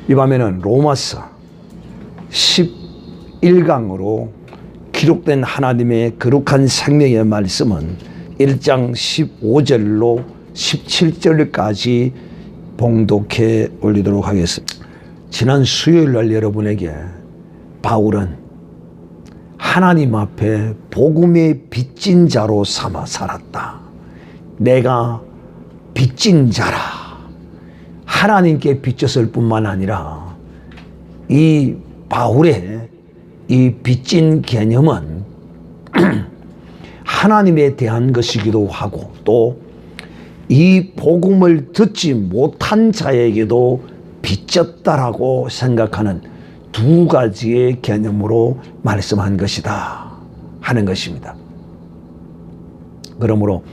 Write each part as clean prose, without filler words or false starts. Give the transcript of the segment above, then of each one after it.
이 밤에는 로마서 11강으로 기록된 하나님의 거룩한 생명의 말씀은 1장 15절로 17절까지 봉독해 올리도록 하겠습니다. 지난 수요일 날 여러분에게 바울은 하나님 앞에 복음의 빚진 자로 삼아 살았다. 내가 빚진 자라. 하나님께 빚졌을 뿐만 아니라 이 바울의 이 빚진 개념은 하나님에 대한 것이기도 하고 또 이 복음을 듣지 못한 자에게도 빚졌다라고 생각하는 두 가지의 개념으로 말씀한 것이다 하는 것입니다. 그러므로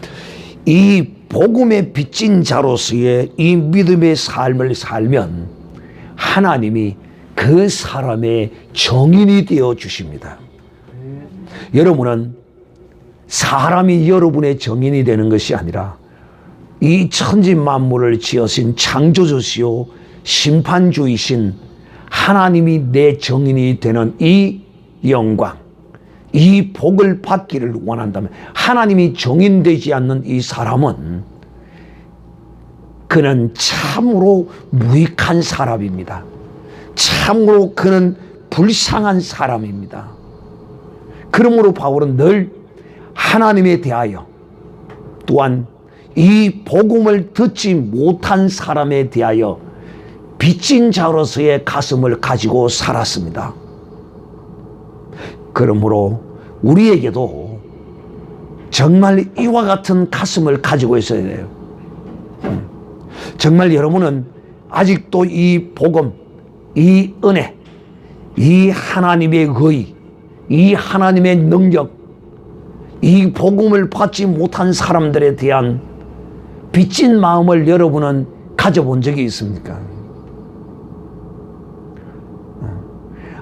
이 복음에 빚진 자로서의 이 믿음의 삶을 살면 하나님이 그 사람의 정인이 되어 주십니다. 여러분은 사람이 여러분의 정인이 되는 것이 아니라 이 천지 만물을 지으신 창조주시오 심판주이신 하나님이 내 정인이 되는 이 영광, 이 복을 받기를 원한다면 하나님이 정인되지 않는 이 사람은 그는 참으로 무익한 사람입니다. 참으로 그는 불쌍한 사람입니다. 그러므로 바울은 늘 하나님에 대하여 또한 이 복음을 듣지 못한 사람에 대하여 빚진 자로서의 가슴을 가지고 살았습니다. 그러므로 우리에게도 정말 이와 같은 가슴을 가지고 있어야 돼요. 정말 여러분은 아직도 이 복음, 이 은혜, 이 하나님의 의, 이 하나님의 능력, 이 복음을 받지 못한 사람들에 대한 빚진 마음을 여러분은 가져본 적이 있습니까?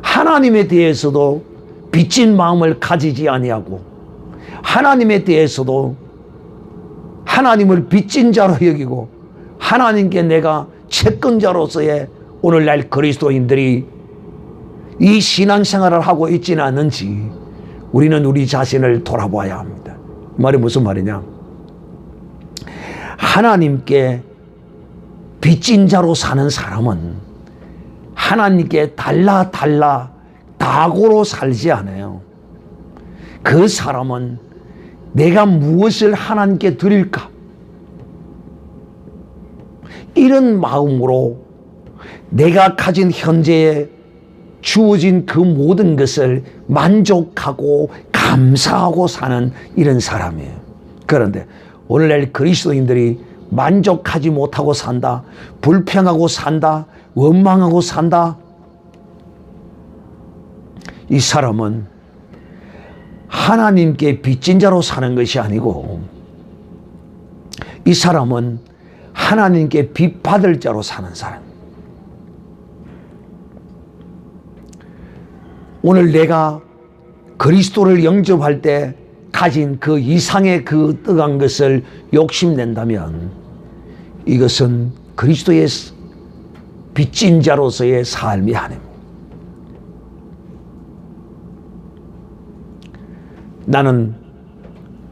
하나님에 대해서도 빚진 마음을 가지지 아니하고 하나님에 대해서도 하나님을 빚진 자로 여기고 하나님께 내가 채권자로서의 오늘날 그리스도인들이 이 신앙생활을 하고 있지는 않는지 우리는 우리 자신을 돌아봐야 합니다. 말이 무슨 말이냐? 하나님께 빚진 자로 사는 사람은 하나님께 달라 다고로 살지 않아요. 그 사람은 내가 무엇을 하나님께 드릴까? 이런 마음으로 내가 가진 현재에 주어진 그 모든 것을 만족하고 감사하고 사는 이런 사람이에요. 그런데 오늘날 그리스도인들이 만족하지 못하고 산다, 불평하고 산다, 원망하고 산다. 이 사람은 하나님께 빚진 자로 사는 것이 아니고 이 사람은 하나님께 빚 받을 자로 사는 사람. 오늘 내가 그리스도를 영접할 때 가진 그 이상의 그 뜨거운 것을 욕심낸다면 이것은 그리스도의 빚진 자로서의 삶이 아닙니다. 나는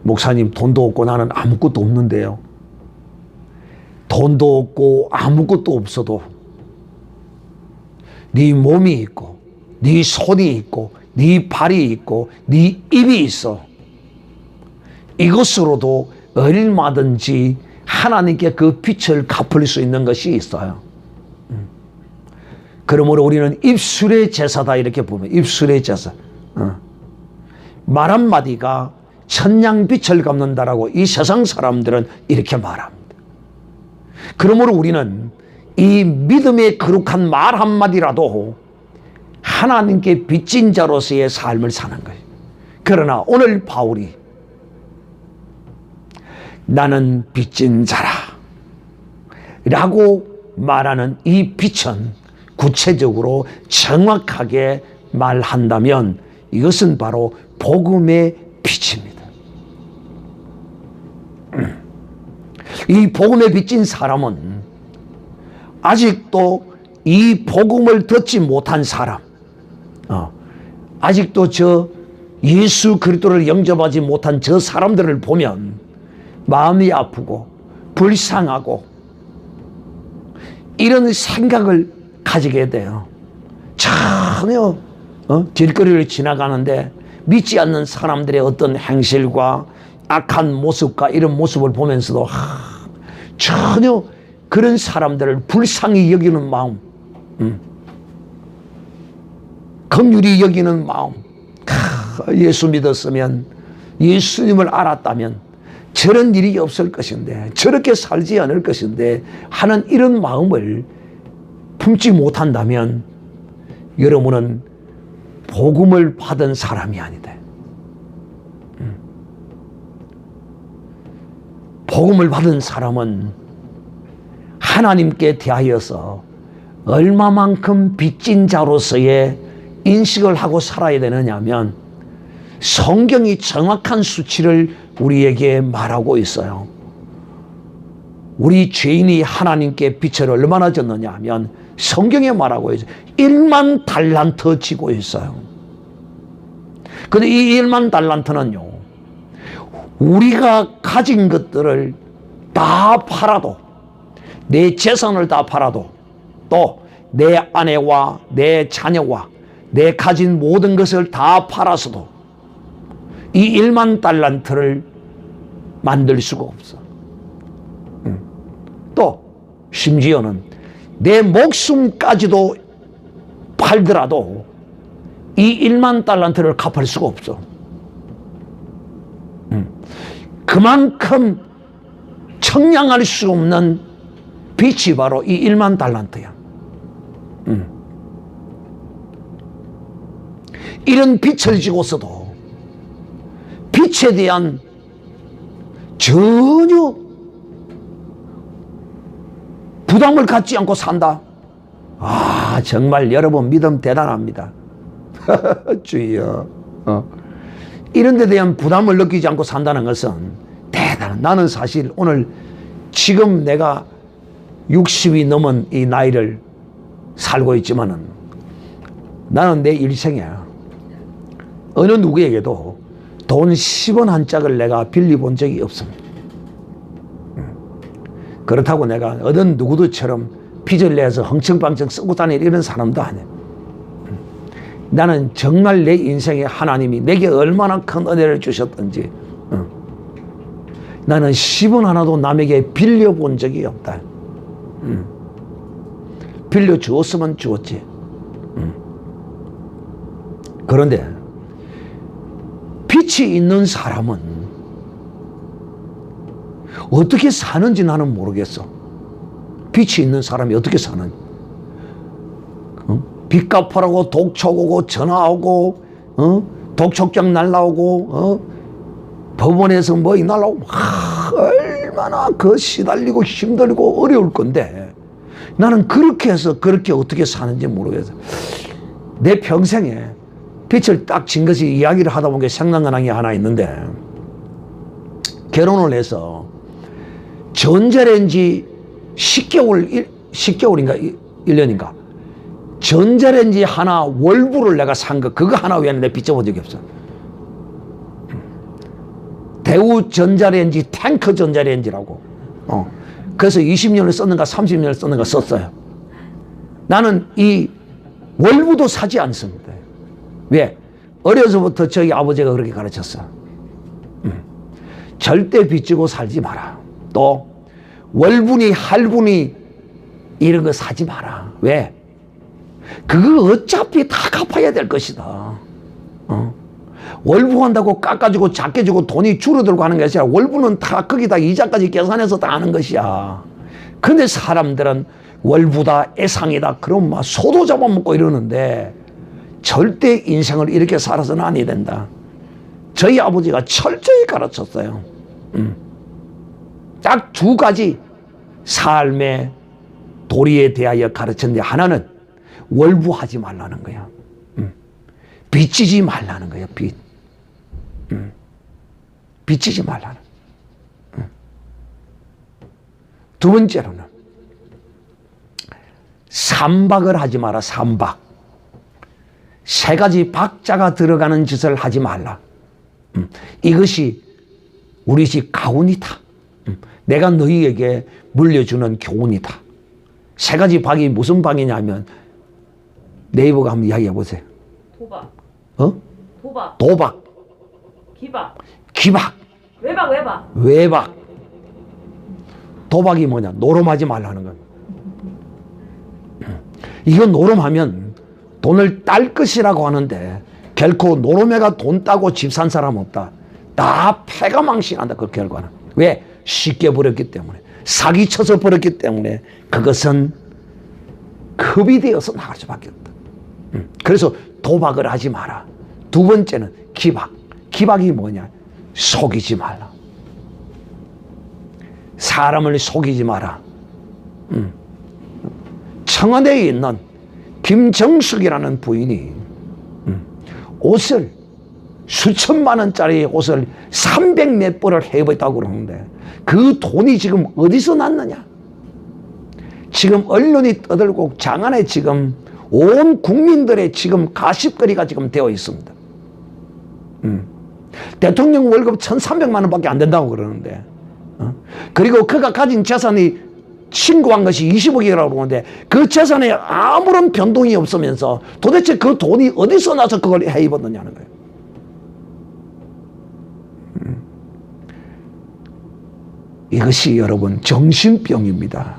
목사님 돈도 없고 나는 아무것도 없는데요. 돈도 없고 아무것도 없어도 네 몸이 있고 네 손이 있고 네 발이 있고 네 입이 있어. 이것으로도 얼마든지 하나님께 그 빚을 갚을 수 있는 것이 있어요. 그러므로 우리는 입술의 제사다 이렇게 보면 입술의 제사. 말 한마디가 천냥빚을 갚는다라고 이 세상 사람들은 이렇게 말합니다. 그러므로 우리는 이 믿음의 거룩한 말 한마디라도 하나님께 빚진 자로서의 삶을 사는 거예요. 그러나 오늘 바울이 나는 빚진 자라 라고 말하는 이 빚은 구체적으로 정확하게 말한다면 이것은 바로 복음의 빚입니다. 이 복음에 빚진 사람은 아직도 이 복음을 듣지 못한 사람, 아직도 저 예수 그리스도를 영접하지 못한 저 사람들을 보면 마음이 아프고 불쌍하고 이런 생각을 가지게 돼요. 전혀 길거리를 지나가는데 믿지 않는 사람들의 어떤 행실과 악한 모습과 이런 모습을 보면서도 전혀 그런 사람들을 불쌍히 여기는 마음, 긍휼히 여기는 마음, 예수 믿었으면, 예수님을 알았다면 저런 일이 없을 것인데, 저렇게 살지 않을 것인데 하는 이런 마음을 품지 못한다면 여러분은 복음을 받은 사람이 아니다. 복음을 받은 사람은 하나님께 대하여서 얼마만큼 빚진 자로서의 인식을 하고 살아야 되느냐 하면 성경이 정확한 수치를 우리에게 말하고 있어요. 우리 죄인이 하나님께 빚을 얼마나 졌느냐 하면 성경에 말하고 있어요. 1만 달란트 지고 있어요. 근데 이 1만 달란트는요, 우리가 가진 것들을 다 팔아도, 내 재산을 다 팔아도, 또 내 아내와 내 자녀와 내 가진 모든 것을 다 팔아서도 이 1만 달란트를 만들 수가 없어. 또 심지어는 내 목숨까지도 팔더라도 이 1만 달란트를 갚을 수가 없어. 그만큼 청량할 수 없는 빚이 바로 이 1만 달란트야. 이런 빚을 지고서도 빚에 대한 전혀 부담을 갖지 않고 산다. 정말 여러분 믿음 대단합니다. 주여. 이런 데 대한 부담을 느끼지 않고 산다는 것은 대단한. 나는 사실 오늘 지금 내가 60이 넘은 이 나이를 살고 있지만은 나는 내 일생에 어느 누구에게도 돈 10원 한 짝을 내가 빌려본 적이 없습니다. 그렇다고 내가 어떤 누구들처럼 빚을 내서 흥청방청 쓰고 다닐 이런 사람도 아니에요. 나는 정말 내 인생에 하나님이 내게 얼마나 큰 은혜를 주셨던지 나는 10원 하나도 남에게 빌려본 적이 없다. 빌려주었으면 주었지. 그런데 빚이 있는 사람은 어떻게 사는지 나는 모르겠어. 빚이 있는 사람이 어떻게 사는지. 빚 갚으라고 독촉 오고 전화 오고 독촉장 날라오고 법원에서 뭐 날라오고 얼마나 그 시달리고 힘들고 어려울 건데 나는 그렇게 해서 그렇게 어떻게 사는지 모르겠어. 내 평생에 빚을 딱 진 것이 이야기를 하다 보니까 생각나는 게 하나 있는데, 결혼을 해서 전자레인지 10개월인가 1년인가 전자레인지 하나 월부를 내가 산 거, 그거 하나 외에는 내 빚져본 적이 없어. 대우 전자레인지 탱크 전자레인지라고. 그래서 20년을 썼는가 30년을 썼는가 썼어요. 나는 이 월부도 사지 않습니다. 왜? 어려서부터 저희 아버지가 그렇게 가르쳤어. 절대 빚지고 살지 마라. 또 월분이 할분이 이런 거 사지 마라. 왜? 그거 어차피 다 갚아야 될 것이다. 월부한다고 깎아주고 작게 주고 돈이 줄어들고 하는 것이 아니라 월부는 다 거기다 이자까지 계산해서 다 하는 것이야. 근데 사람들은 월부다 애상이다 그럼 막 소도 잡아먹고 이러는데 절대 인생을 이렇게 살아서는 아니 된다. 저희 아버지가 철저히 가르쳤어요. 딱 두 가지 삶의 도리에 대하여 가르쳤는데, 하나는 월부하지 말라는 거야. 빚지지 말라는 거야. 빚지지 말라는. 두 번째로는 삼박을 하지 마라. 삼박. 세 가지 박자가 들어가는 짓을 하지 말라. 이것이 우리 집 가훈이다. 내가 너희에게 물려주는 교훈이다. 세 가지 박이 무슨 박이냐면 네이버가 한번 이야기해 보세요. 도박. 도박. 기박. 외박. 도박이 뭐냐? 노름하지 말라는 건. 이거 노름하면 돈을 딸 것이라고 하는데 결코 노름해가 돈 따고 집 산 사람 없다. 다 패가 망신한다. 그 결과는. 왜? 쉽게 버렸기 때문에. 사기쳐서 버렸기 때문에 그것은 급이 되어서 나갈 수밖에 없다. 그래서 도박을 하지 마라. 두 번째는 기박. 기박이 뭐냐? 속이지 말라. 사람을 속이지 마라. 청와대에 있는 김정숙이라는 부인이 옷을 수천만 원짜리 옷을 300몇 벌을 해봤다고 그러는데 그 돈이 지금 어디서 났느냐? 지금 언론이 떠들고 장안에 지금 온 국민들의 지금 가십거리가 지금 되어 있습니다. 대통령 월급 1,300만 원밖에 안 된다고 그러는데 그리고 그가 가진 재산이 신고한 것이 20억이라고 그러는데 그 재산에 아무런 변동이 없으면서 도대체 그 돈이 어디서 나서 그걸 해 입었느냐는 거예요. 이것이 여러분 정신병입니다.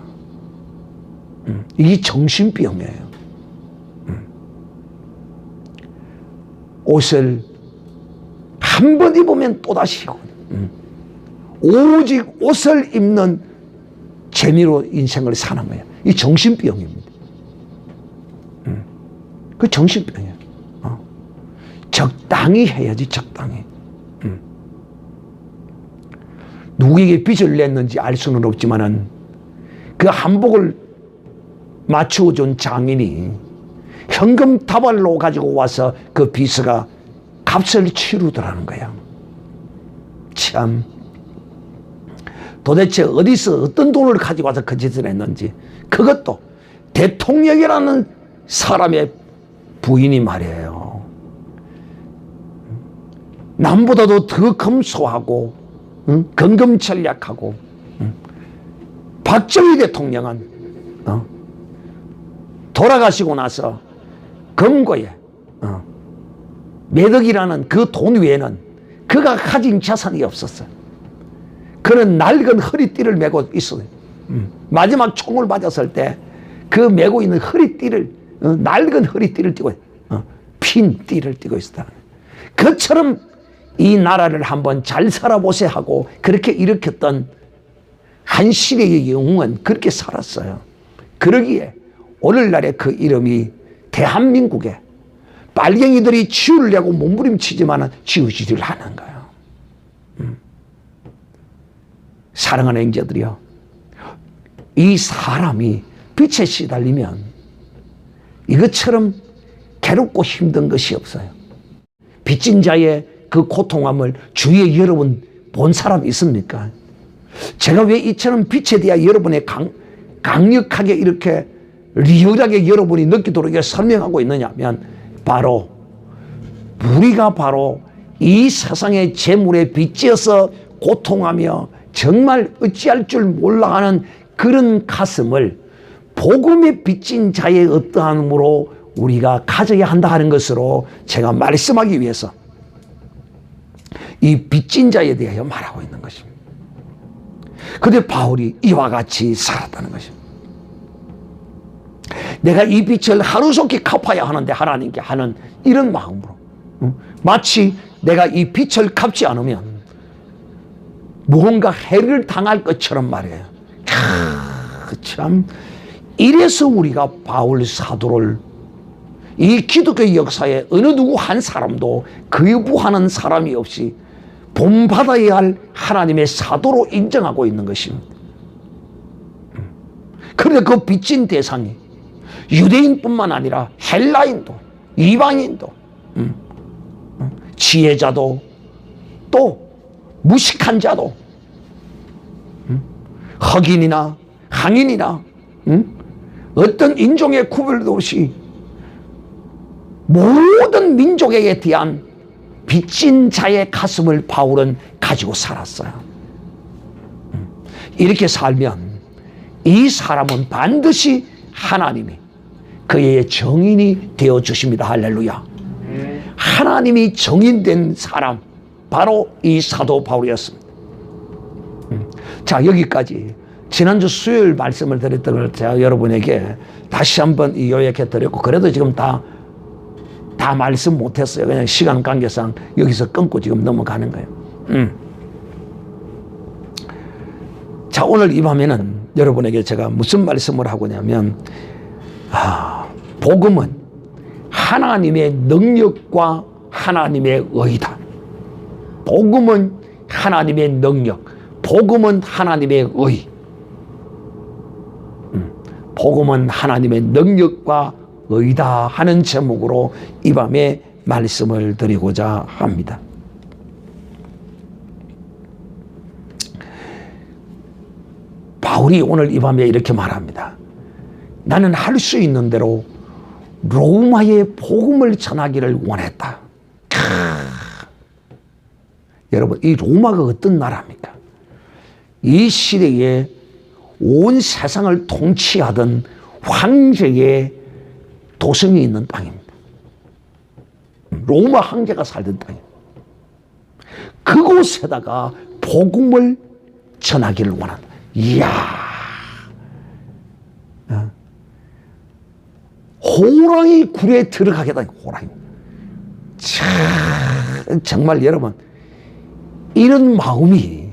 이게 정신병이에요. 옷을 한 번 입으면 또다시 입고 오직 옷을 입는 재미로 인생을 사는 거예요. 이 정신병입니다. 그 정신병이에요. 적당히 해야지, 적당히. 누구에게 빚을 냈는지 알 수는 없지만은 그 한복을 맞추어준 장인이 현금 다발로 가지고 와서 그 비서가 값을 치르더라는 거야. 참. 도대체 어디서 어떤 돈을 가지고 와서 그 짓을 했는지. 그것도 대통령이라는 사람의 부인이 말이에요. 남보다도 더 검소하고 건금전략하고 박정희 대통령은 돌아가시고 나서 금고에 매덕이라는 그 돈 외에는 그가 가진 재산이 없었어요. 그는 낡은 허리띠를 메고 있어요. 마지막 총을 맞았을 때 그 메고 있는 허리띠를 낡은 허리띠를 띠고 핀 띠를 띠고 있었다. 그처럼 이 나라를 한번 잘 살아보세 하고 그렇게 일으켰던 한 시대의 영웅은 그렇게 살았어요. 그러기에 오늘날의 그 이름이 대한민국에 빨갱이들이 지우려고 몸부림치지만 지우지를 않은 거예요. 사랑하는 형제들이요, 이 사람이 빛에 시달리면 이것처럼 괴롭고 힘든 것이 없어요. 빚진 자의 그 고통함을 주위에 여러분 본 사람 있습니까? 제가 왜 이처럼 빛에 대해 여러분의 강력하게 이렇게 리얼하게 여러분이 느끼도록 설명하고 있느냐 하면 바로 우리가 바로 이 세상의 재물에 빚지어서 고통하며 정말 어찌할 줄 몰라 하는 그런 가슴을 복음에 빚진 자의 어떠함으로 우리가 가져야 한다 하는 것으로 제가 말씀하기 위해서 이 빚진 자에 대하여 말하고 있는 것입니다. 그런데 바울이 이와 같이 살았다는 것입니다. 내가 이 빚을 하루속히 갚아야 하는데 하나님께 하는 이런 마음으로 마치 내가 이 빚을 갚지 않으면 무언가 해를 당할 것처럼 말이에요. 참 이래서 우리가 바울 사도를 이 기독교 역사에 어느 누구 한 사람도 거부하는 사람이 없이 본받아야 할 하나님의 사도로 인정하고 있는 것입니다. 그런데 그 빚진 대상이 유대인뿐만 아니라 헬라인도 이방인도 지혜자도 또 무식한 자도 흑인이나 항인이나 어떤 인종의 구별도 없이 모든 민족에 대한 빚진 자의 가슴을 바울은 가지고 살았어요. 이렇게 살면 이 사람은 반드시 하나님이 그의 정인이 되어 주십니다. 할렐루야. 하나님이 정인된 사람, 바로 이 사도 바울이었습니다. 자, 여기까지 지난주 수요일 말씀을 드렸던 걸 제가 여러분에게 다시 한번 요약해 드렸고, 그래도 지금 다 말씀 못했어요. 그냥 시간 관계상 여기서 끊고 지금 넘어가는 거예요. 자, 오늘 이 밤에는 여러분에게 제가 무슨 말씀을 하고냐면, 복음은 하나님의 능력과 하나님의 의다. 복음은 하나님의 능력, 복음은 하나님의 의. 복음은 하나님의 능력과 의다 하는 제목으로 이 밤에 말씀을 드리고자 합니다. 바울이 오늘 이 밤에 이렇게 말합니다. 나는 할 수 있는 대로 로마의 복음을 전하기를 원했다. 여러분, 이 로마가 어떤 나라입니까? 이 시대에 온 세상을 통치하던 황제의 도성이 있는 땅입니다. 로마 황제가 살던 땅입니다. 그곳에다가 복음을 전하기를 원한다. 이야, 호랑이 굴에 들어가겠다. 호랑이. 정말 여러분, 이런 마음이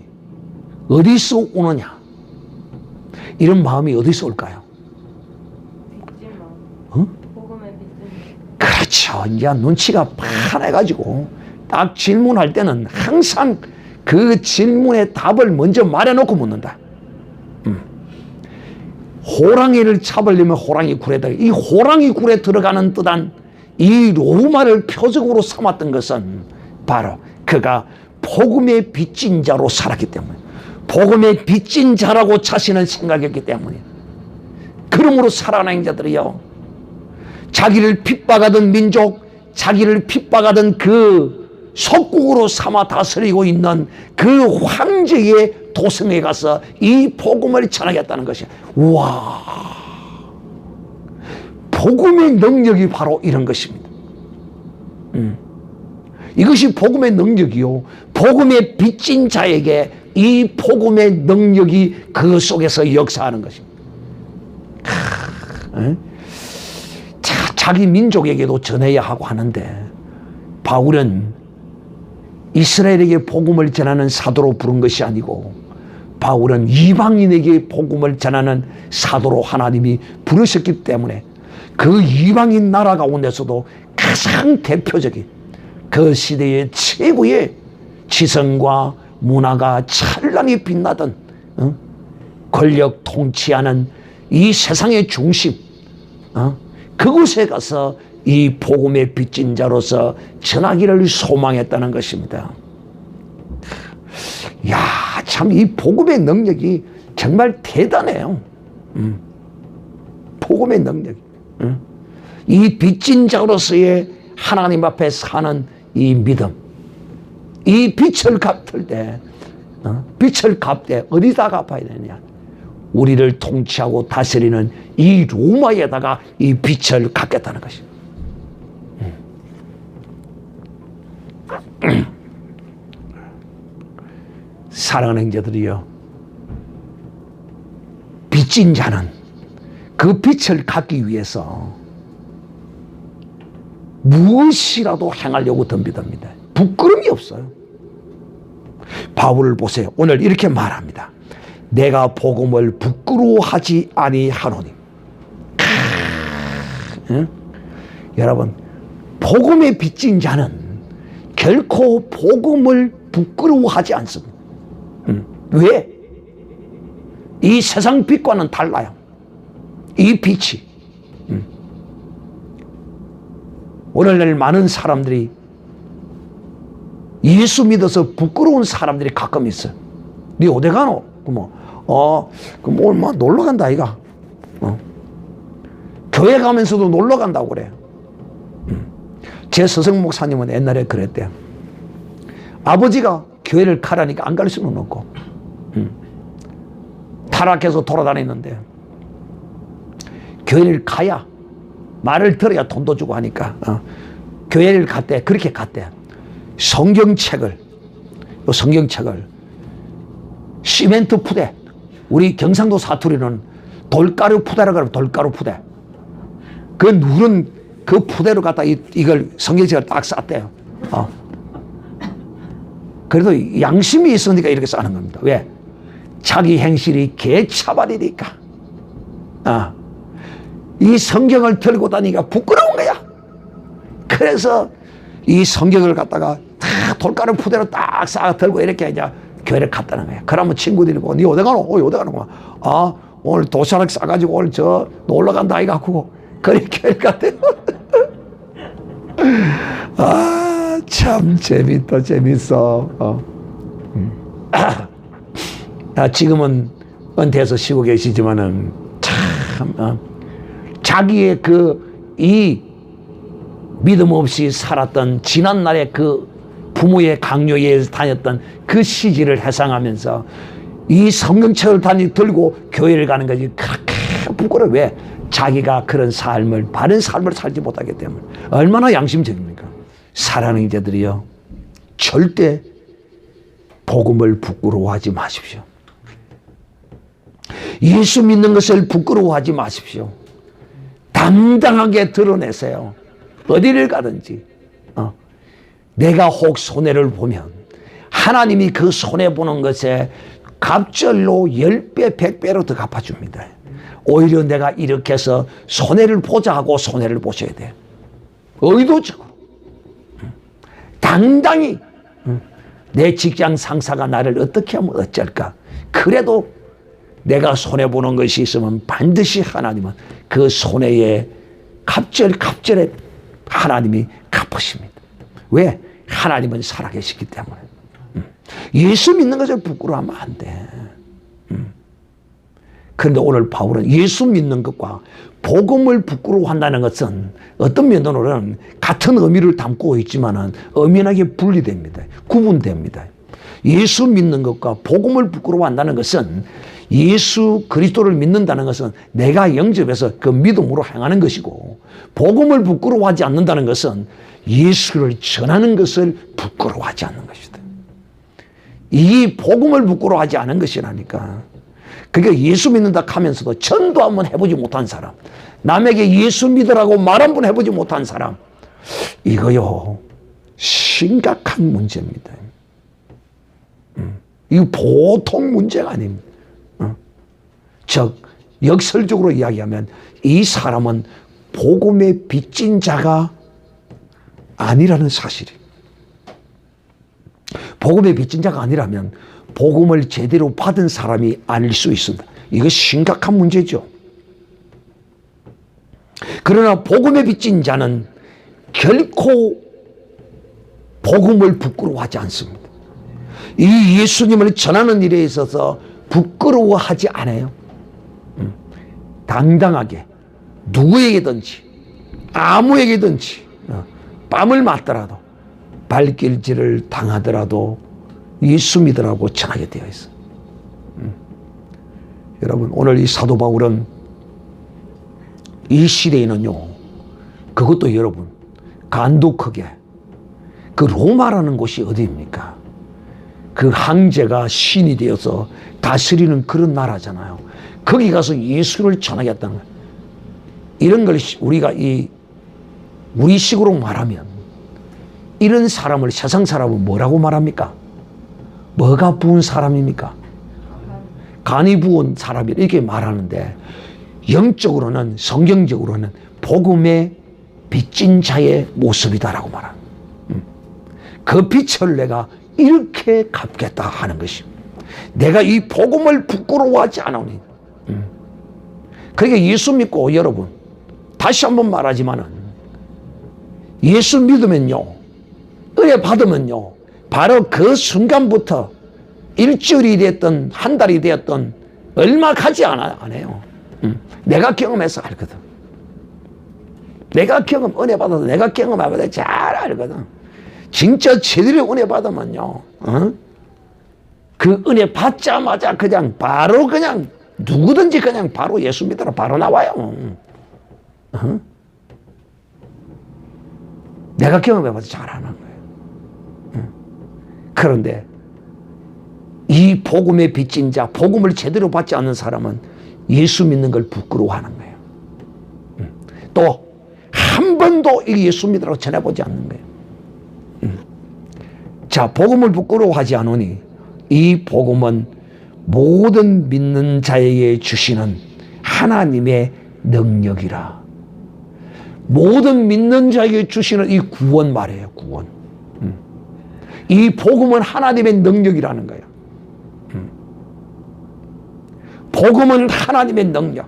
어디서 오느냐? 이런 마음이 어디서 올까요? 그렇죠. 이제 눈치가 파래가지고 딱 질문할 때는 항상 그 질문의 답을 먼저 말해놓고 묻는다. 호랑이를 잡으려면 호랑이 굴에다, 이 호랑이 굴에 들어가는 듯한 이 로마를 표적으로 삼았던 것은 바로 그가 복음의 빚진 자로 살았기 때문에, 복음의 빚진 자라고 자신을 생각했기 때문에. 그러므로 살아나는 자들이요, 자기를 핍박하던 민족, 자기를 핍박하던 그 속국으로 삼아 다스리고 있는 그 황제의 도성에 가서 이 복음을 전하겠다는 것이야. 와, 복음의 능력이 바로 이런 것입니다. 이것이 복음의 능력이요, 복음의 빚진 자에게 이 복음의 능력이 그 속에서 역사하는 것입니다. 자기 민족에게도 전해야 하고 하는데, 바울은 이스라엘에게 복음을 전하는 사도로 부른 것이 아니고, 바울은 이방인에게 복음을 전하는 사도로 하나님이 부르셨기 때문에 그 이방인 나라 가운데서도 가장 대표적인 그 시대의 최고의 지성과 문화가 찬란히 빛나던 권력 통치하는 이 세상의 중심, 그곳에 가서 이 복음의 빚진 자로서 전하기를 소망했다는 것입니다. 야, 참 이 복음의 능력이 정말 대단해요. 복음의 능력. 이 빚진 자로서의 하나님 앞에 사는 이 믿음, 이 빛을 갚을 때, 빛을 갚을 때 어디다 갚아야 되느냐? 우리를 통치하고 다스리는 이 로마에다가 이 빛을 갚겠다는 것입니다. 사랑하는 형제들이요, 빚진 자는 그 빛을 갚기 위해서 무엇이라도 행하려고 덤비답니다. 부끄러움이 없어요. 바울을 보세요. 오늘 이렇게 말합니다. 내가 복음을 부끄러워하지 아니하노니. 여러분, 복음에 빚진 자는 결코 복음을 부끄러워하지 않습니다. 왜? 이 세상 빛과는 달라요. 이 빛이. 오늘날 많은 사람들이, 예수 믿어서 부끄러운 사람들이 가끔 있어요. 니 어디 가노? 그럼 얼마 놀러 간다, 아이가. 교회 가면서도 놀러 간다고 그래요. 제 스승 목사님은 옛날에 그랬대요. 아버지가 교회를 가라니까 안 갈 수는 없고, 타락해서 돌아다니는데 교회를 가야, 말을 들어야 돈도 주고 하니까 교회를 갔대. 그렇게 갔대. 성경책을 시멘트 푸대, 우리 경상도 사투리는 돌가루 푸대라고 하면 돌가루 푸대, 그 누른 그 푸대로 갖다 이걸 성경책을 딱 쌌대요. 그래도 양심이 있으니까 이렇게 싸는 겁니다. 왜? 자기 행실이 개차발이니까. 이 성경을 들고 다니기가 부끄러운 거야. 그래서 이 성경을 갖다가 다 돌가루 푸대로 딱 싸 들고 이렇게 이제 교회를 갔다는 거야. 그러면 친구들이 보고, 니 어디 가노? 어디 가노? 오늘 도시락 싸가지고 오늘 저 놀러 간다 이가 하고 그렇게 교회를 갔대요. 참 재밌다, 재밌어. 지금은 은퇴해서 쉬고 계시지만은 참 자기의 이 믿음 없이 살았던 지난날의 그 부모의 강요에 다녔던 그 시기를 회상하면서 이 성경책을 들고 교회를 가는 것이 그렇게 부끄러워. 왜? 자기가 그런 삶을, 바른 삶을 살지 못하기 때문에. 얼마나 양심적입니까? 사랑하는 이제들이요, 절대 복음을 부끄러워하지 마십시오. 예수 믿는 것을 부끄러워하지 마십시오. 당당하게 드러내세요. 어디를 가든지. 내가 혹 손해를 보면 하나님이 그 손해보는 것에 갑절로 10배, 100배로 더 갚아줍니다. 오히려 내가 이렇게 해서 손해를 보자 하고 손해를 보셔야 돼요. 의도적으로. 당당히. 내 직장 상사가 나를 어떻게 하면 어쩔까? 그래도 내가 손해보는 것이 있으면 반드시 하나님은 그 손해의 갑절에 하나님이 갚으십니다. 왜? 하나님은 살아계시기 때문에. 예수 믿는 것을 부끄러워하면 안 돼. 그런데 오늘 바울은 예수 믿는 것과 복음을 부끄러워한다는 것은 어떤 면으로는 같은 의미를 담고 있지만 엄연하게 분리됩니다. 구분됩니다. 예수 믿는 것과 복음을 부끄러워한다는 것은, 예수 그리스도를 믿는다는 것은 내가 영접해서 그 믿음으로 행하는 것이고, 복음을 부끄러워하지 않는다는 것은 예수를 전하는 것을 부끄러워하지 않는 것이다. 이 복음을 부끄러워하지 않은 것이라니까. 그러니까 예수 믿는다 하면서도 전도 한번 해보지 못한 사람, 남에게 예수 믿으라고 말 한번 해보지 못한 사람, 이거요 심각한 문제입니다. 이거 보통 문제가 아닙니다. 즉 역설적으로 이야기하면 이 사람은 복음의 빚진 자가 아니라는 사실이. 복음의 빚진 자가 아니라면 복음을 제대로 받은 사람이 아닐 수 있습니다. 이거 심각한 문제죠. 그러나 복음의 빚진 자는 결코 복음을 부끄러워하지 않습니다. 이 예수님을 전하는 일에 있어서 부끄러워하지 않아요. 당당하게 누구에게든지 아무에게든지 뺨을 맞더라도 발길질을 당하더라도 예수 믿으라고 전하게 되어 있어요. 여러분, 오늘 이 사도 바울은 이 시대에는요, 그것도 여러분 간독하게, 그 로마라는 곳이 어디입니까? 그 황제가 신이 되어서 다스리는 그런 나라잖아요. 거기 가서 예수를 전하겠다는 거예요. 이런 걸 우리가 우리식으로 말하면, 이런 사람을, 세상 사람은 뭐라고 말합니까? 뭐가 부은 사람입니까? 간이 부은 사람이 이렇게 말하는데, 영적으로는, 성경적으로는 복음의 빚진 자의 모습이다라고 말합니다. 그 빚을 내가 이렇게 갚겠다 하는 것입니다. 내가 이 복음을 부끄러워하지 않으니. 그러니까 예수 믿고, 여러분 다시 한번 말하지만은, 예수 믿으면요, 은혜 받으면요, 바로 그 순간부터 일주일이 됐든 한 달이 되었든 얼마 가지 않아요. 내가 경험해서 알거든. 내가 은혜 받아서 내가 경험해봐도 잘 알거든. 진짜 제대로 은혜 받으면요, 그 은혜 받자마자 그냥 바로 그냥 누구든지 그냥 바로 예수 믿으러 바로 나와요. 내가 경험해봐도 잘 아는 거예요. 그런데 이 복음의 빚진 자, 복음을 제대로 받지 않는 사람은 예수 믿는 걸 부끄러워하는 거예요. 또 한 번도 예수 믿으라고 전해보지 않는 거예요. 자, 복음을 부끄러워하지 않으니 이 복음은 모든 믿는 자에게 주시는 하나님의 능력이라. 모든 믿는 자에게 주시는 이 구원 말이에요. 구원. 이 복음은 하나님의 능력이라는 거예요. 복음은 하나님의 능력.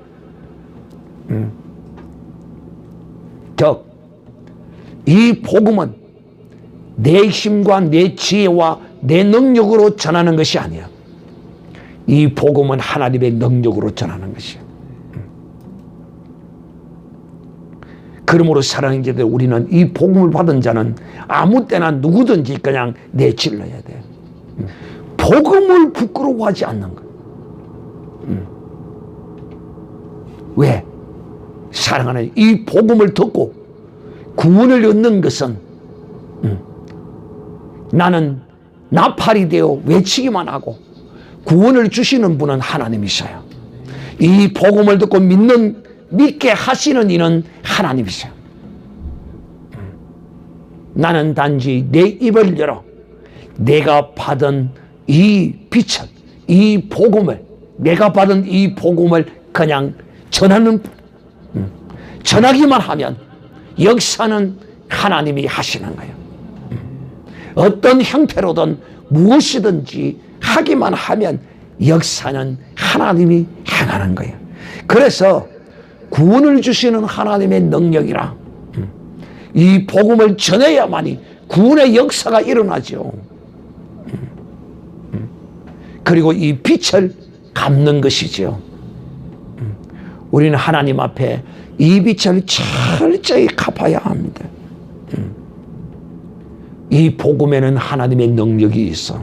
즉, 이 복음은 내 힘과 내 지혜와 내 능력으로 전하는 것이 아니야. 이 복음은 하나님의 능력으로 전하는 것이야. 그러므로 사랑하는 자들, 우리는 이 복음을 받은 자는 아무 때나 누구든지 그냥 내질러야 돼. 복음을 부끄러워하지 않는 것. 왜? 사랑하는 이 복음을 듣고 구원을 얻는 것은 나는 나팔이 되어 외치기만 하고 구원을 주시는 분은 하나님이셔요. 이 복음을 듣고 믿게 하시는 이는 하나님이셔요. 나는 단지 내 입을 열어 내가 받은 이 빛을, 이 복음을, 내가 받은 이 복음을 그냥 전하기만 하면 역사는 하나님이 하시는 거예요. 어떤 형태로든 무엇이든지 하기만 하면 역사는 하나님이 행하는 거예요. 그래서 구원을 주시는 하나님의 능력이라 이 복음을 전해야만이 구원의 역사가 일어나죠. 그리고 이 빛을 갚는 것이죠. 우리는 하나님 앞에 이 빛을 철저히 갚아야 합니다. 이 복음에는 하나님의 능력이 있어.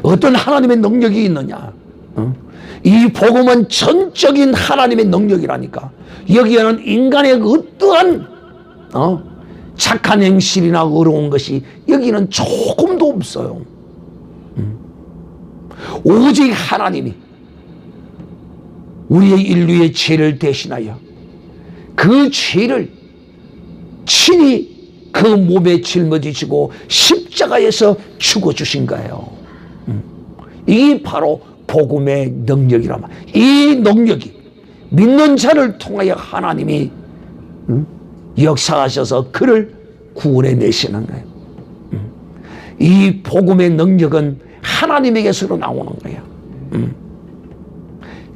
어떤 하나님의 능력이 있느냐? 이 복음은 전적인 하나님의 능력이라니까. 여기에는 인간의 어떠한 착한 행실이나 어려운 것이 여기는 조금도 없어요. 오직 하나님이 우리의 인류의 죄를 대신하여 그 죄를 친히 그 몸에 짊어지시고 십자가에서 죽어주신 거예요. 이게 바로 복음의 능력이라 말이에요. 이 능력이 믿는 자를 통하여 하나님이 역사하셔서 그를 구원해 내시는 거예요. 이 복음의 능력은 하나님에게서 나오는 거예요.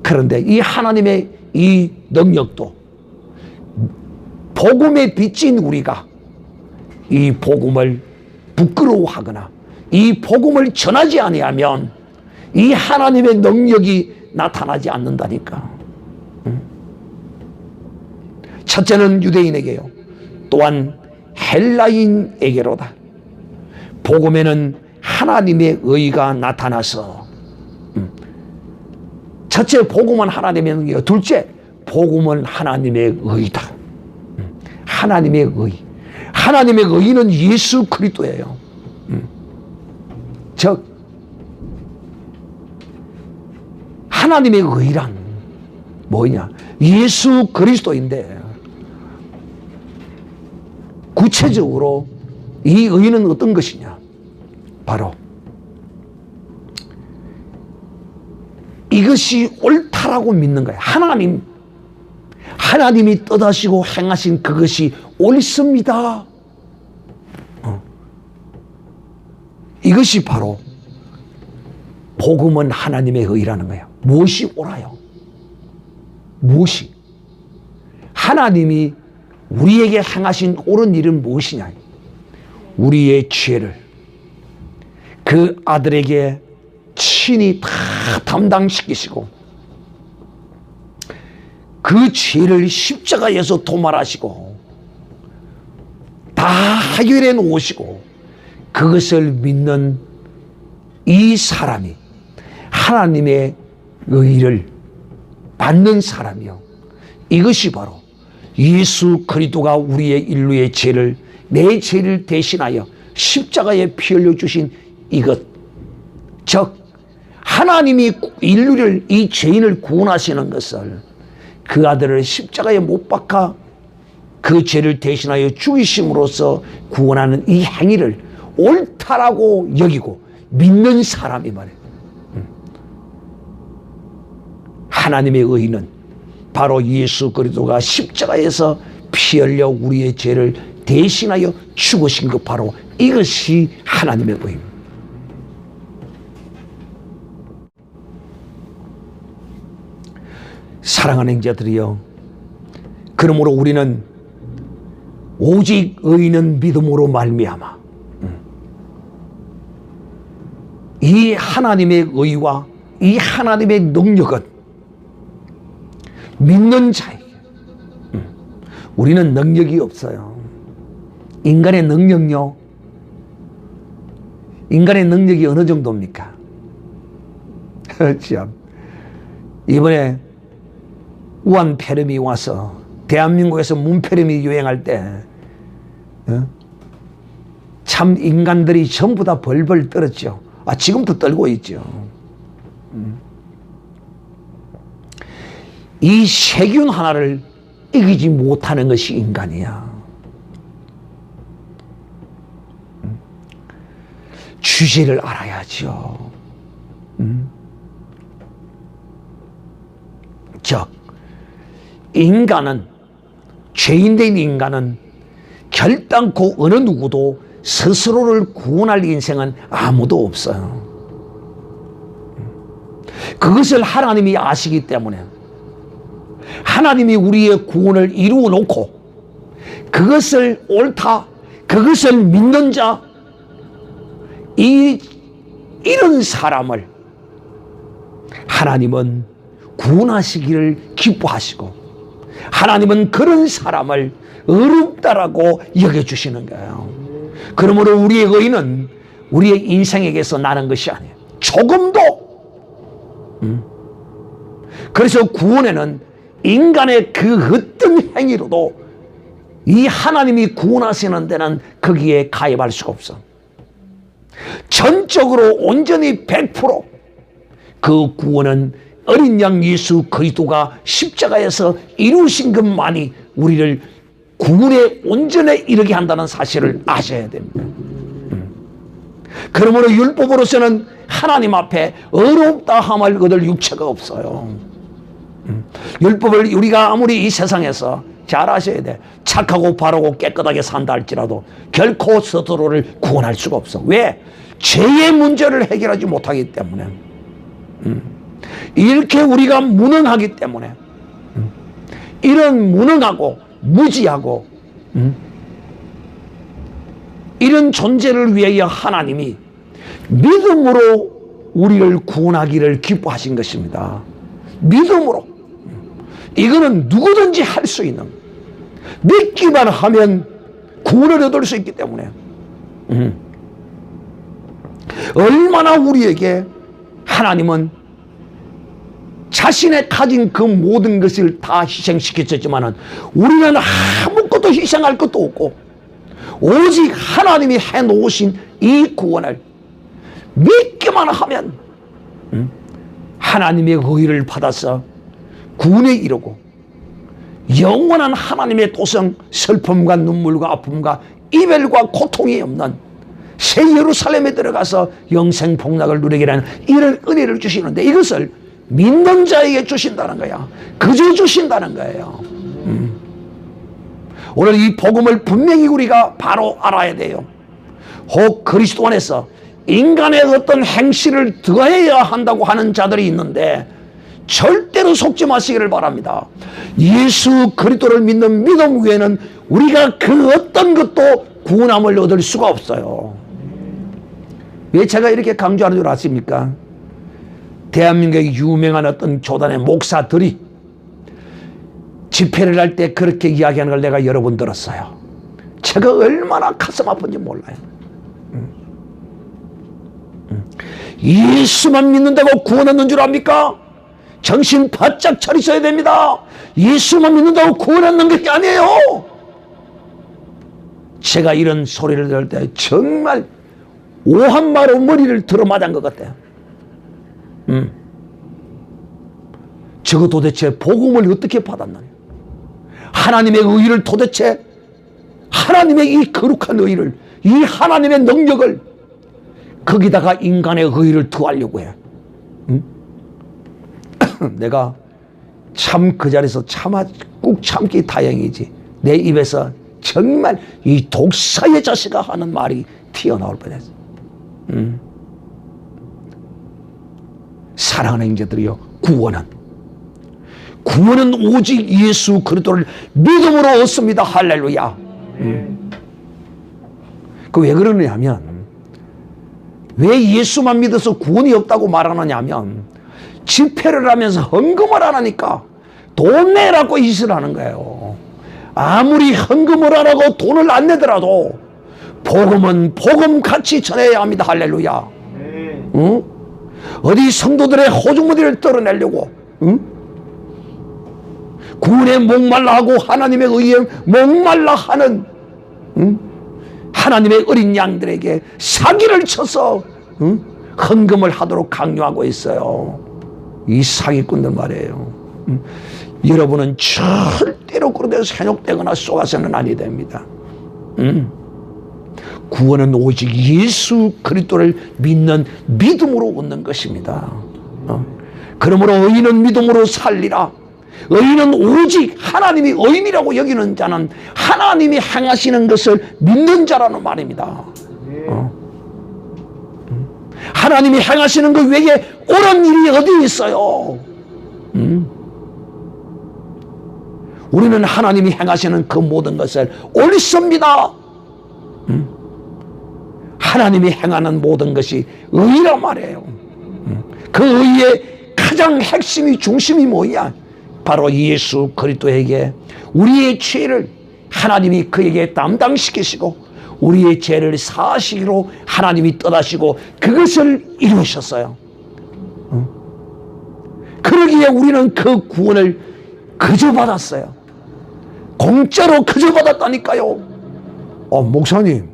그런데 이 하나님의 이 능력도 복음에 빚진 우리가 이 복음을 부끄러워하거나 이 복음을 전하지 아니하면 이 하나님의 능력이 나타나지 않는다니까. 첫째는 유대인에게요. 또한 헬라인에게로다. 복음에는 하나님의 의가 나타나서 첫째 복음은 하나님의 능력이고 둘째 복음은 하나님의 의다. 하나님의 의. 하나님의 의는 예수 그리스도예요. 즉 하나님의 의란 뭐냐? 예수 그리스도인데 구체적으로 이 의는 어떤 것이냐? 바로 이것이 옳다라고 믿는 거예요. 하나님이 뜻하시고 행하신 그것이 옳습니다. 이것이 바로 복음은 하나님의 의라는 거예요. 무엇이 옳아요? 무엇이? 하나님이 우리에게 행하신 옳은 일은 무엇이냐? 우리의 죄를 그 아들에게 친히 다 담당시키시고 그 죄를 십자가에서 도말하시고 다 해결해 놓으시고 그것을 믿는 이 사람이 하나님의 의를 받는 사람이요. 이것이 바로 예수 그리스도가 우리의 인류의 죄를, 내 죄를 대신하여 십자가에 피 흘려 주신 이것, 즉 하나님이 인류를, 이 죄인을 구원하시는 것을 그 아들을 십자가에 못 박아 그 죄를 대신하여 죽이심으로써 구원하는 이 행위를 옳다라고 여기고 믿는 사람이 말이에요. 하나님의 의는 바로 예수 그리스도가 십자가에서 피 흘려 우리의 죄를 대신하여 죽으신 것, 바로 이것이 하나님의 의입니다. 사랑하는 형제들이여, 그러므로 우리는 오직 의인은 믿음으로 말미암아 이 하나님의 의와 이 하나님의 능력은 믿는 자에게, 우리는 능력이 없어요. 인간의 능력요, 인간의 능력이 어느 정도입니까? 참, 이번에 우한폐렴이 와서 대한민국에서 문폐렴이 유행할 때 참 인간들이 전부 다 벌벌 떨었죠. 지금도 떨고 있죠. 이 세균 하나를 이기지 못하는 것이 인간이야. 주제를 알아야죠. 즉 인간은, 죄인된 인간은 결단코 어느 누구도 스스로를 구원할 인생은 아무도 없어요. 그것을 하나님이 아시기 때문에 하나님이 우리의 구원을 이루어 놓고 그것을 옳다, 그것을 믿는 자, 이런 사람을 하나님은 구원하시기를 기뻐하시고 하나님은 그런 사람을 어렵다라고 여겨주시는 거예요. 그러므로 우리의 의는 우리의 인생에게서 나는 것이 아니에요. 조금도. 그래서 구원에는 인간의 그 어떤 행위로도 이 하나님이 구원하시는 데는 거기에 가입할 수가 없어. 전적으로 온전히 100% 구원은 어린 양 예수 그리스도가 십자가에서 이루신 것만이 우리를 구원의 온전에 이르게 한다는 사실을 아셔야 됩니다. 그러므로 율법으로서는 하나님 앞에 어렵다 함을 얻을 육체가 없어요. 율법을 우리가 아무리 이 세상에서 잘 아셔야 돼. 착하고 바르고 깨끗하게 산다 할지라도 결코 스스로를 구원할 수가 없어. 왜? 죄의 문제를 해결하지 못하기 때문에. 이렇게 우리가 무능하기 때문에, 이런 무능하고 무지하고 이런 존재를 위하여 하나님이 믿음으로 우리를 구원하기를 기뻐하신 것입니다. 믿음으로. 이거는 누구든지 할 수 있는, 믿기만 하면 구원을 얻을 수 있기 때문에 얼마나 우리에게 하나님은 자신의 가진 그 모든 것을 다 희생시켰지만 우리는 아무것도 희생할 것도 없고 오직 하나님이 해놓으신 이 구원을 믿기만 하면 하나님의 의를 받아서 구원에 이르고 영원한 하나님의 도성, 슬픔과 눈물과 아픔과 이별과 고통이 없는 새 예루살렘에 들어가서 영생 복락을 누리게 하는 이런 은혜를 주시는데, 이것을 믿는 자에게 주신다는 거야. 그저 주신다는 거예요. 오늘 이 복음을 분명히 우리가 바로 알아야 돼요. 혹 그리스도 안에서 인간의 어떤 행실을 더해야 한다고 하는 자들이 있는데 절대로 속지 마시기를 바랍니다. 예수 그리스도를 믿는 믿음 외에는 우리가 그 어떤 것도 구원함을 얻을 수가 없어요. 왜 제가 이렇게 강조하는 줄 아십니까? 대한민국의 유명한 어떤 교단의 목사들이 집회를 할 때 그렇게 이야기하는 걸 내가 여러 번 들었어요. 제가 얼마나 가슴 아픈지 몰라요. 예수만 믿는다고 구원 얻는 줄 압니까? 정신 바짝 차리셔야 됩니다. 예수만 믿는다고 구원 얻는 게 아니에요. 제가 이런 소리를 들을 때 정말 오한마로 머리를 들어맞은 것 같아요. 저거 도대체 복음을 어떻게 받았나요? 하나님의 의를 도대체, 하나님의 이 거룩한 의를, 이 하나님의 능력을 거기다가 인간의 의를 더하려고 해. 내가 참 그 자리에서 꾹 참기 다행이지. 내 입에서 정말 이 독사의 자식아 하는 말이 튀어나올 뻔했어. 사랑하는 형제들이여, 구원은 오직 예수 그리스도를 믿음으로 얻습니다. 할렐루야. 그 왜 그러냐면, 왜 예수만 믿어서 구원이 없다고 말하느냐면, 집회를 하면서 헌금을 안 하니까 돈 내라고 짓을 하는 거예요. 아무리 헌금을 안 하고 돈을 안 내더라도 복음은 복음같이 전해야 합니다. 할렐루야. 응? 어디 성도들의 호주머니를 떨어내려고, 응? 구원에 목말라 하고 하나님의 의에 목말라 하는, 응? 하나님의 어린 양들에게 사기를 쳐서, 응? 헌금을 하도록 강요하고 있어요. 이 사기꾼들 말이에요. 여러분은 절대로 그런 데서 현혹되거나 속아서는 아니 됩니다. 구원은 오직 예수 그리스도를 믿는 믿음으로 얻는 것입니다. 그러므로 의인은 믿음으로 살리라. 의인은 오직 하나님이 의인이라고 여기는 자는 하나님이 행하시는 것을 믿는 자라는 말입니다. 하나님이 행하시는 것 외에 옳은 일이 어디 있어요? 우리는 하나님이 행하시는 그 모든 것을 옳습니다. 하나님이 행하는 모든 것이 의란 말이에요. 그 의의 가장 핵심이, 중심이 뭐야? 바로 예수 그리스도에게 우리의 죄를 하나님이 그에게 담당시키시고 우리의 죄를 사하시기로 하나님이 떠나시고 그것을 이루셨어요. 그러기에 우리는 그 구원을 그저 받았어요. 공짜로 그저 받았다니까요. 목사님,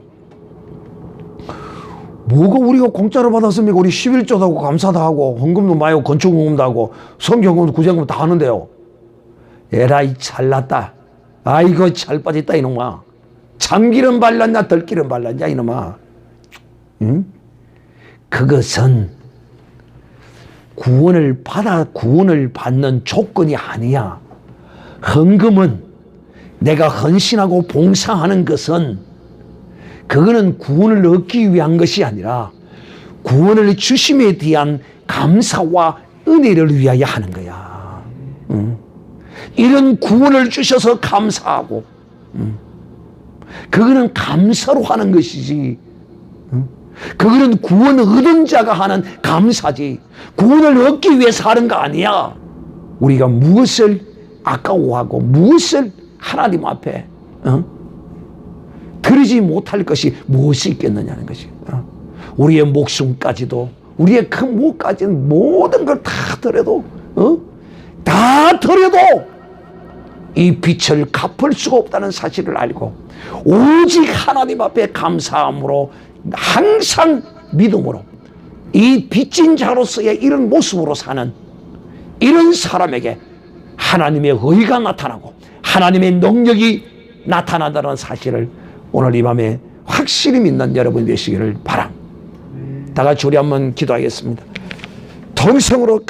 뭐가 우리가 공짜로 받았습니까? 우리 11조도 하고 감사도 하고 헌금도 많이 하고 건축헌금도 하고 성경헌금 구제헌금 다 하는데요. 에라이 잘났다. 아이고 잘 빠졌다 이놈아. 참기름 발랐냐 들기름 발랐냐 이놈아. 응? 그것은 구원을 받는 조건이 아니야. 헌금은, 내가 헌신하고 봉사하는 것은 그거는 구원을 얻기 위한 것이 아니라 구원을 주심에 대한 감사와 은혜를 위하여 하는 거야. 이런 구원을 주셔서 감사하고, 그거는 감사로 하는 것이지, 그거는 구원을 얻은 자가 하는 감사지, 구원을 얻기 위해서 하는 거 아니야. 우리가 무엇을 아까워하고 무엇을 하나님 앞에 드리지 못할 것이 무엇이 있겠느냐는 것이. 우리의 목숨까지도, 우리의 그 목까지는 모든 걸 다 드려도, 다 드려도 이 빛을 갚을 수가 없다는 사실을 알고 오직 하나님 앞에 감사함으로 항상 믿음으로 이 빚진 자로서의 이런 모습으로 사는 이런 사람에게 하나님의 의가 나타나고 하나님의 능력이 나타난다는 사실을 오늘 이 밤에 확실히 믿는 여러분이 되시기를 바랍니다. 다 같이 우리 한번 기도하겠습니다. 동성으로